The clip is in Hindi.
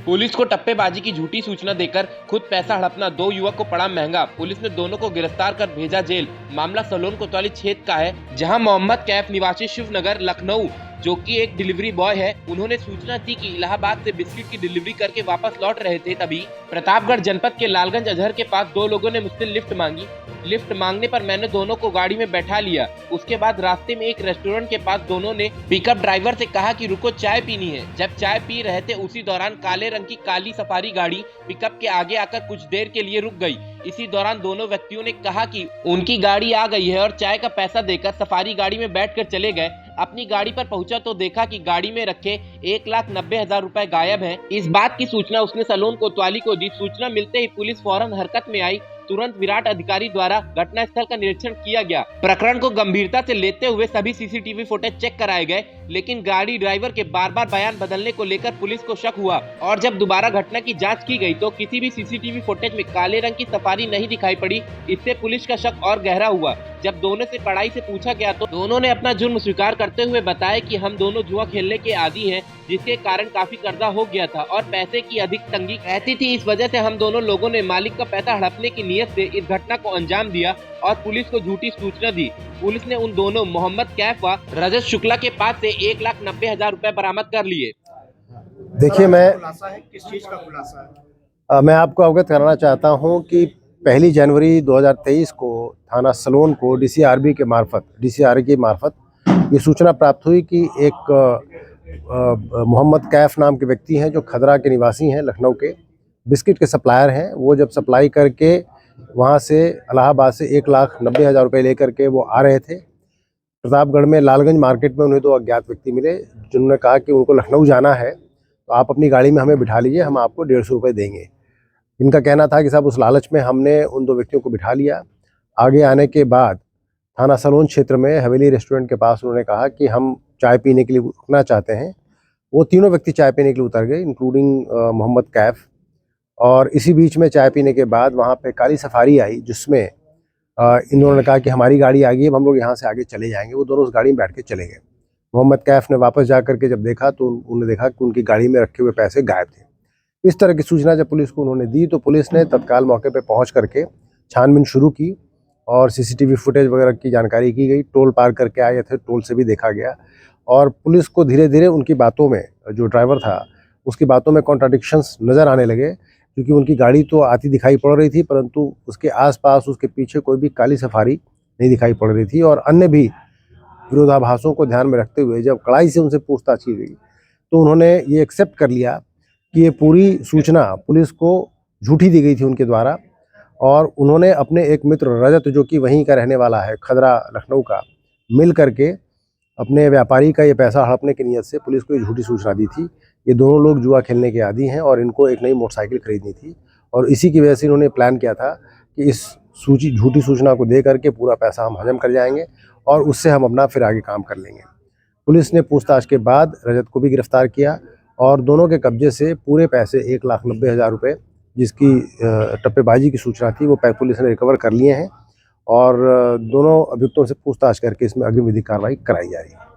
पुलिस को टप्पेबाजी की झूठी सूचना देकर खुद पैसा हड़पना दो युवक को पड़ा महंगा। पुलिस ने दोनों को गिरफ्तार कर भेजा जेल। मामला सलोन कोतवाली क्षेत्र का है, जहां मोहम्मद कैफ निवासी शिवनगर लखनऊ जो कि एक डिलीवरी बॉय है, उन्होंने सूचना दी कि इलाहाबाद से बिस्किट की डिलीवरी करके वापस लौट रहे थे। तभी प्रतापगढ़ जनपद के लालगंज अजहर के पास दो लोगों ने मुझसे लिफ्ट मांगी। लिफ्ट मांगने पर मैंने दोनों को गाड़ी में बैठा लिया। उसके बाद रास्ते में एक रेस्टोरेंट के पास दोनों ने पिकअप ड्राइवर से कहा कि रुको चाय पीनी है। जब चाय पी रहे थे उसी दौरान काले रंग की काली सफारी गाड़ी पिकअप के आगे आकर कुछ देर के लिए रुक गई। इसी दौरान दोनों व्यक्तियों ने कहा कि उनकी गाड़ी आ गई है और चाय का पैसा देकर सफारी गाड़ी में बैठकर चले गए। अपनी गाड़ी पर पहुंचा तो देखा कि गाड़ी में रखे 1,90,000 रुपए गायब हैं। इस बात की सूचना उसने सलोन कोतवाली को दी। सूचना मिलते ही पुलिस फौरन हरकत में आई। तुरंत विराट अधिकारी द्वारा घटनास्थल का निरीक्षण किया गया। प्रकरण को गंभीरता से लेते हुए सभी सीसीटीवी फुटेज चेक कराए गए, लेकिन गाड़ी ड्राइवर के बार-बार बयान बदलने को लेकर पुलिस को शक हुआ और जब दोबारा घटना की जांच की गई तो किसी भी सीसीटीवी फुटेज में काले रंग की सफारी नहीं दिखाई पड़ी। इससे पुलिस का शक और गहरा हुआ। जब दोनों से कड़ाई से पूछा गया तो दोनों ने अपना जुर्म स्वीकार करते हुए बताया कि हम दोनों जुआ खेलने के आदी हैं, जिसके कारण काफी कर्जा हो गया था और पैसे की अधिक तंगी रहती थी। इस वजह से हम दोनों लोगों ने मालिक का पैसा हड़पने की नीयत से इस घटना को अंजाम दिया और पुलिस को झूठी सूचना दी। पुलिस ने उन दोनों मोहम्मद कैफ व रजत शुक्ला के पास से 1,90,000 रुपए बरामद कर लिए। देखिए, किस चीज का खुलासा है? मैं आपको अवगत कराना चाहता हूं कि 1 जनवरी 2023 को थाना सलोन को डीसीआरबी के मार्फत ये सूचना प्राप्त हुई कि एक मोहम्मद कैफ नाम के व्यक्ति हैं जो खदरा के निवासी हैं, लखनऊ के बिस्किट के सप्लायर हैं। वो जब सप्लाई करके वहां से इलाहाबाद से 1,90,000 रुपये लेकर के वो आ रहे थे। प्रतापगढ़ में लालगंज मार्केट में उन्हें दो अज्ञात व्यक्ति मिले जिन्होंने कहा कि उनको लखनऊ जाना है, तो आप अपनी गाड़ी में हमें बिठा लीजिए, हम आपको 150 रुपये देंगे। इनका कहना था कि साहब उस लालच में हमने उन दो व्यक्तियों को बिठा लिया। आगे आने के बाद थाना सलोन क्षेत्र में हवेली रेस्टोरेंट के पास उन्होंने कहा कि हम चाय पीने के लिए रुकना चाहते हैं। वो तीनों व्यक्ति चाय पीने के लिए उतर गए, इंक्लूडिंग मोहम्मद कैफ। और इसी बीच में चाय पीने के बाद वहाँ पे काली सफारी आई, जिसमें इन्होंने कहा कि हमारी गाड़ी आ गई है, हम लोग यहाँ से आगे चले जाएंगे। वो दोनों उस गाड़ी में बैठ के चले गए। मोहम्मद कैफ ने वापस जा करके जब देखा तो उन्होंने देखा कि उनकी गाड़ी में रखे हुए पैसे गायब थे। इस तरह की सूचना जब पुलिस को उन्होंने दी तो पुलिस ने तत्काल मौके पे पहुंच करके छानबीन शुरू की और सीसीटीवी फुटेज वगैरह की जानकारी की गई। टोल पार करके आए थे, टोल से भी देखा गया और पुलिस को धीरे धीरे उनकी बातों में, जो ड्राइवर था उसकी बातों में कॉन्ट्राडिक्शंस नज़र आने लगे, क्योंकि उनकी गाड़ी तो आती दिखाई पड़ रही थी परंतु उसके आसपास उसके पीछे कोई भी काली सफारी नहीं दिखाई पड़ रही थी। और अन्य भी विरोधाभासों को ध्यान में रखते हुए जब कड़ाई से उनसे पूछताछ की गई तो उन्होंने ये एक्सेप्ट कर लिया कि ये पूरी सूचना पुलिस को झूठी दी गई थी उनके द्वारा। और उन्होंने अपने एक मित्र रजत, जो कि वहीं का रहने वाला है, खदरा लखनऊ का, मिल करके अपने व्यापारी का ये पैसा हड़पने की नीयत से पुलिस को ये झूठी सूचना दी थी। ये दोनों लोग जुआ खेलने के आदी हैं और इनको एक नई मोटरसाइकिल खरीदनी थी और इसी की वजह से इन्होंने प्लान किया था कि इस झूठी सूचना को दे करके पूरा पैसा हम हजम कर जाएंगे और उससे हम अपना फिर आगे काम कर लेंगे। पुलिस ने पूछताछ के बाद रजत को भी गिरफ्तार किया और दोनों के कब्जे से पूरे पैसे 1,90,000 रुपये, जिसकी टप्पेबाजी की सूचना थी, वो पुलिस ने रिकवर कर लिए हैं और दोनों अभियुक्तों से पूछताछ करके इसमें अग्रिम विधिक कार्रवाई कराई जा रही है।